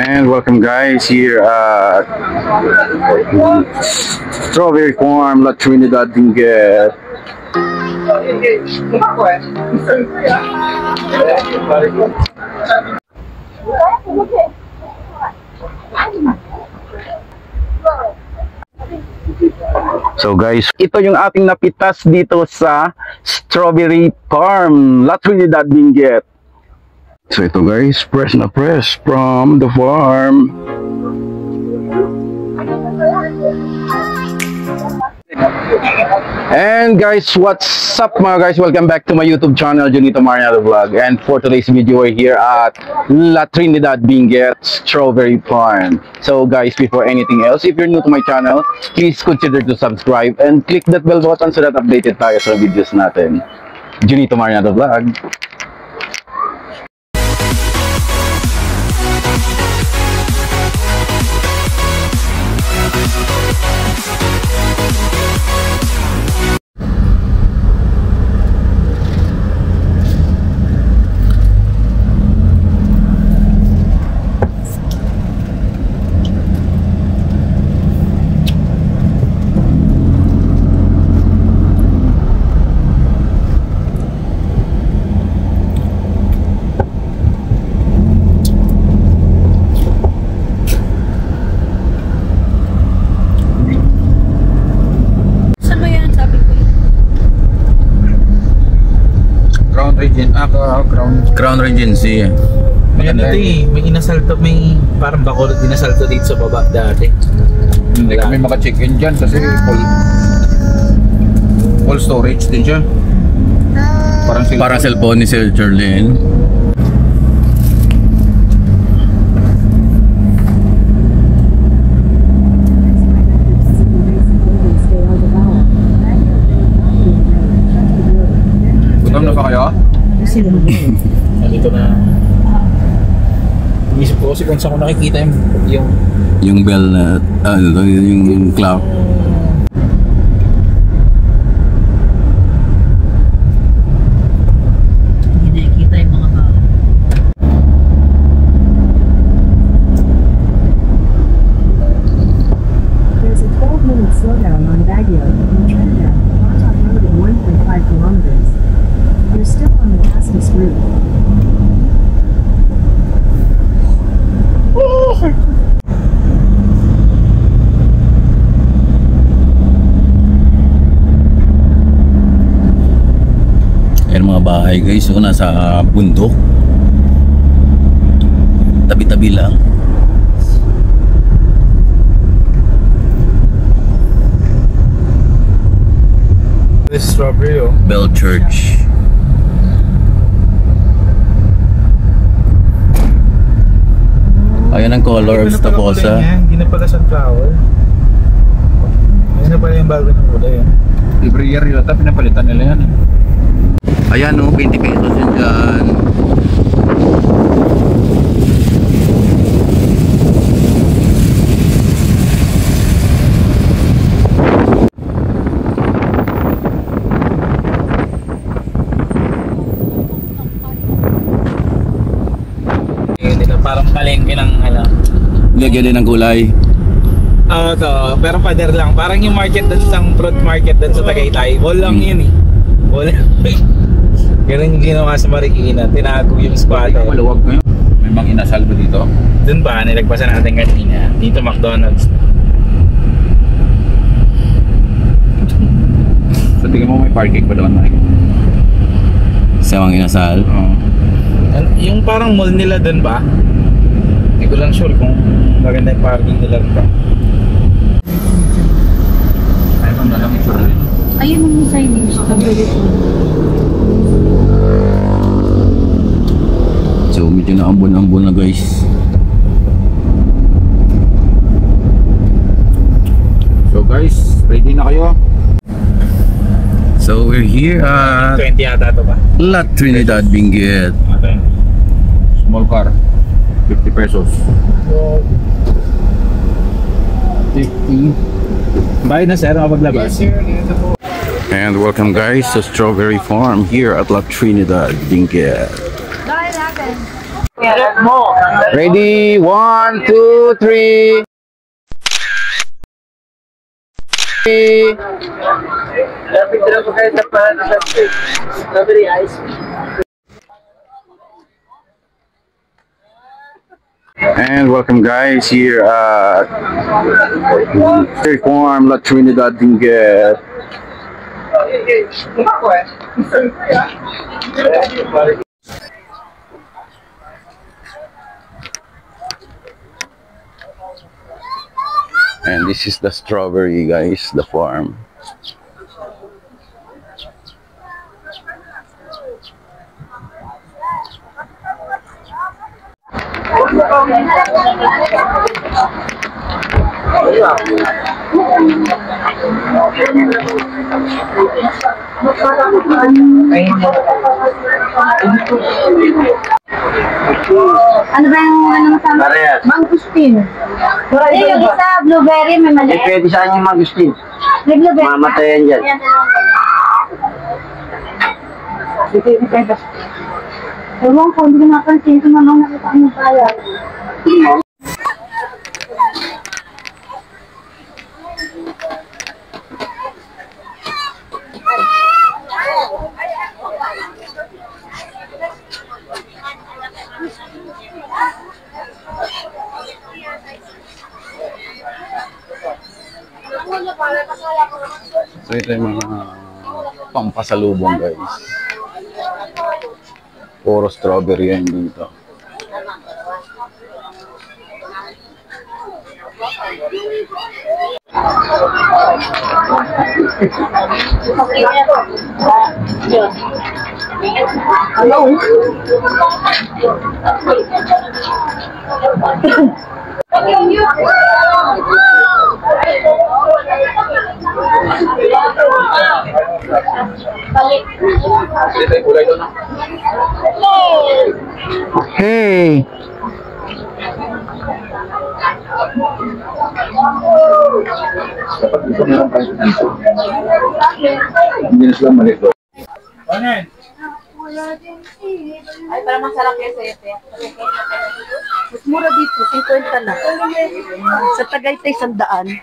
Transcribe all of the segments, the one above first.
And welcome guys here at Strawberry Farm, La Trinidad Benguet. So guys, ito yung ating napitas dito sa Strawberry Farm, La Trinidad Benguet. So ito guys, press na press from the farm. And guys, what's up mga guys? Welcome back to my YouTube channel, Junito Marinado Vlog. And for today's video, we're here at La Trinidad Benguet Strawberry Farm. So guys, before anything else, if you're new to my channel, please consider to subscribe and click that bell button so that updated tayo sa videos natin. Junito Marinado Vlog. Crown Regency. May ano to eh, may inasalto, may parang bakulot inasalto dito sa baba dati. Hindi kami maka-check-in dyan kasi full storage din siya. Parang cellphone ni Sir Charlene. Gutom na ba kayo? Nandito na. Iisip ko kasi kung saan ko nakikita yung bell na yung clock. Hindi kita yung mga tao. There's a 12-minute slowdown on Baguio in Trinidad, on road at 1.5 kilometers. You're still on the fastest route. Ayan mga bahay guys, so nasa bundok. Tabi-tabi lang. This strawberry oh. Bell Church. Ayan ang color of Taposa. Hindi na pala sunflower. Ayan na pala yung bago ng kulay yan. Every year yata pinapalitan nila yan. Ayan o, 20 pesos yun dyan. Parang palengke ng ano. Lagyan din ng kulay. Oo to, pero pader lang. Parang yung market doon sa fruit market doon sa Tagaytay. Wall lang yun eh. Wall. Ganun yung ginawa sa Marikina. Tinago yung squatter. Maluwag mo yun. May mga inasal ba dito? Doon ba? Nilagpasan natin kanina. Dito McDonald's. So tingin mo may parking pa doon, Mike? Sa mga inasal? Oo. Yung parang mall nila doon ba? Hindi ko lang sure kung maganda yung parking nila rin. Ayun na lang ito rin. Ayun ang signage. So medyo na ambon-ambon na guys. So guys, ready na kayo? So we're here at 20 yata ito ba? La Trinidad Benguet. Small car, 50 pesos. 50. Bayad na sir, makapaglabas? Yes sir. And welcome guys to Strawberry Farm here at La Trinidad Benguet. Ready? 1, 2, 3. And welcome guys here at Dairy Farm, La Trinidad Benguet. And this is the strawberry guys, the farm. Ano ba yung masama? Mangustin. Yung isa, blueberry, may mali. Pwede sa akin yung mangustin. May blueberry. Mamatayan dyan. Ewan ko, hindi ko napansin. Ito naman nakita ko yung kaya. So ito yung mga pampasalubong guys. Puro strawberry yan dito. Hey! Hindi na sila mali. Ay, para masarap yan sa ete. Mas mura dito, 50 na. Sa Tagaytay, 100.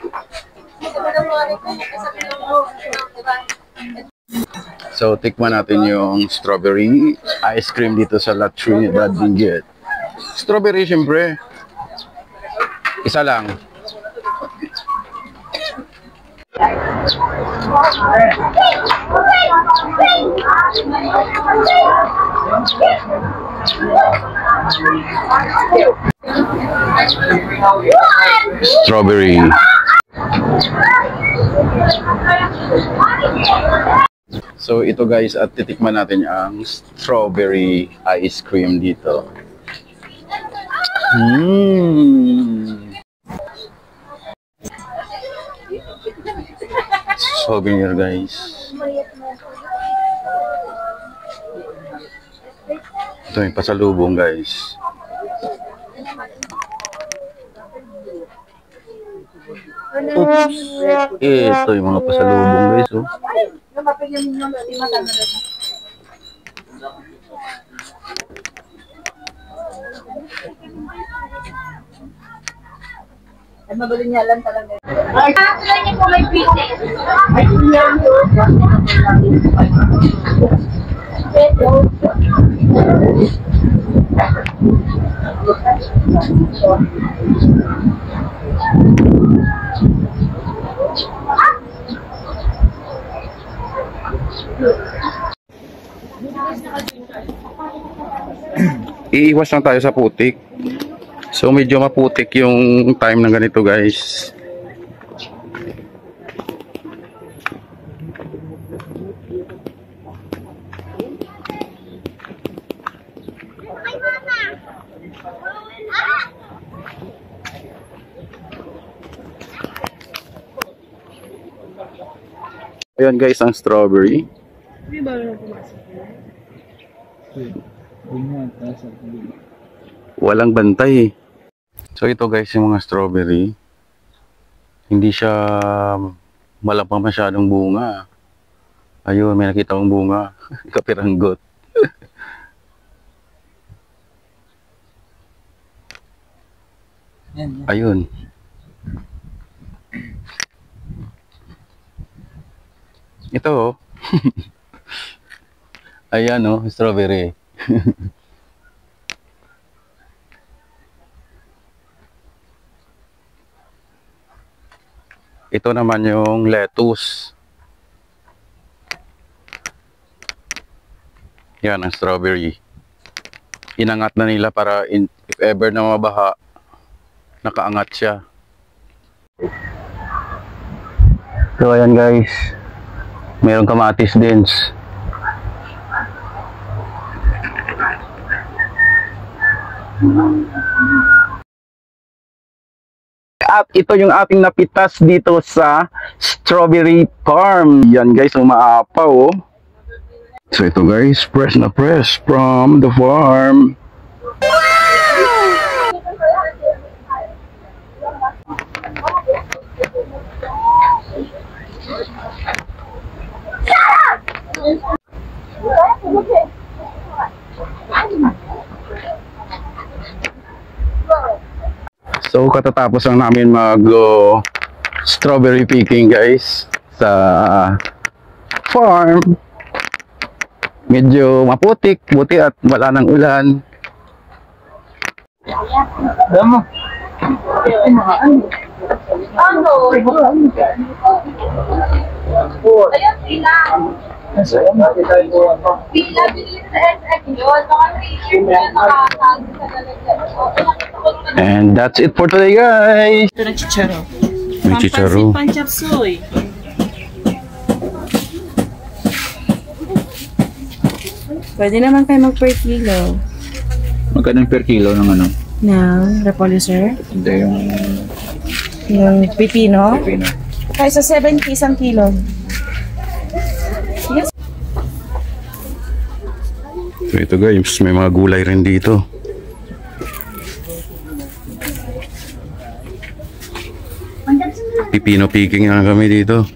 So, tikman natin yung strawberry ice cream dito sa La Trinidad Benguet. Strawberry, syempre. Isa lang. Strawberry. So ito guys, at titikman natin ang strawberry ice cream dito. Souvenir guys. Ito yung pasalubong guys. Oops. Ito yung mga pasalubong guys. Oh. Ay, magaling niya lang talaga. Ay, saan niyo po may piti? Ay, Iiwas lang tayo sa putik. So medyo maputik yung time ng ganito guys. Ayan guys, ang strawberry. Walang bantay. So ito guys, yung mga strawberry. Hindi siya malapang masyadong bunga. Ayun, may nakita akong bunga. Kapiranggot. Yan. Ayun. Ito oh. Ayan oh, strawberry. Ito naman yung lettuce. Yan ang strawberry. Inangat na nila para if ever na mabaha, nakaangat siya. So ayan guys, mayroong kamatis din. At ito yung ating napitas dito sa strawberry farm. Yan guys, umaapaw oh. So ito guys, fresh na fresh from the farm. So katatapos lang namin mag strawberry picking guys sa farm. Medyo maputik, buti at wala nang ulan. Damo. Ayun sila. Pila, binili sa SF yun. Mga t-shirt yun, nakasali sa lalagyan. And that's it for today guys. Ito na chicharo. May chicharo. Panchap soy. Pwede naman kayo mag per kilo Magkano per kilo ng ano? ng repolyo, sir. Hindi yung Yung pipino. pino. Kaya sa 70 isang kilo. Yes. So ito guys, may mga gulay rin dito. Pipino picking na kami dito.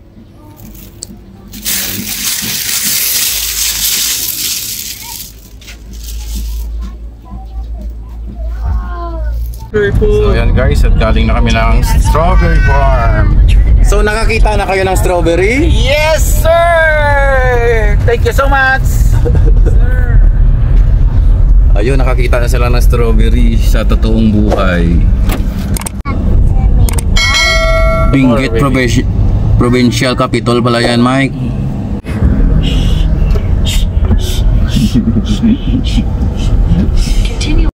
So yan guys, at galing na kami ng strawberry farm. So nakakita na kayo ng strawberry? Yes, sir! Thank you so much! Ayun, nakakita na sila ng strawberry sa totoong buhay. Benguet Provincial Capital pala yan, Mike. Continue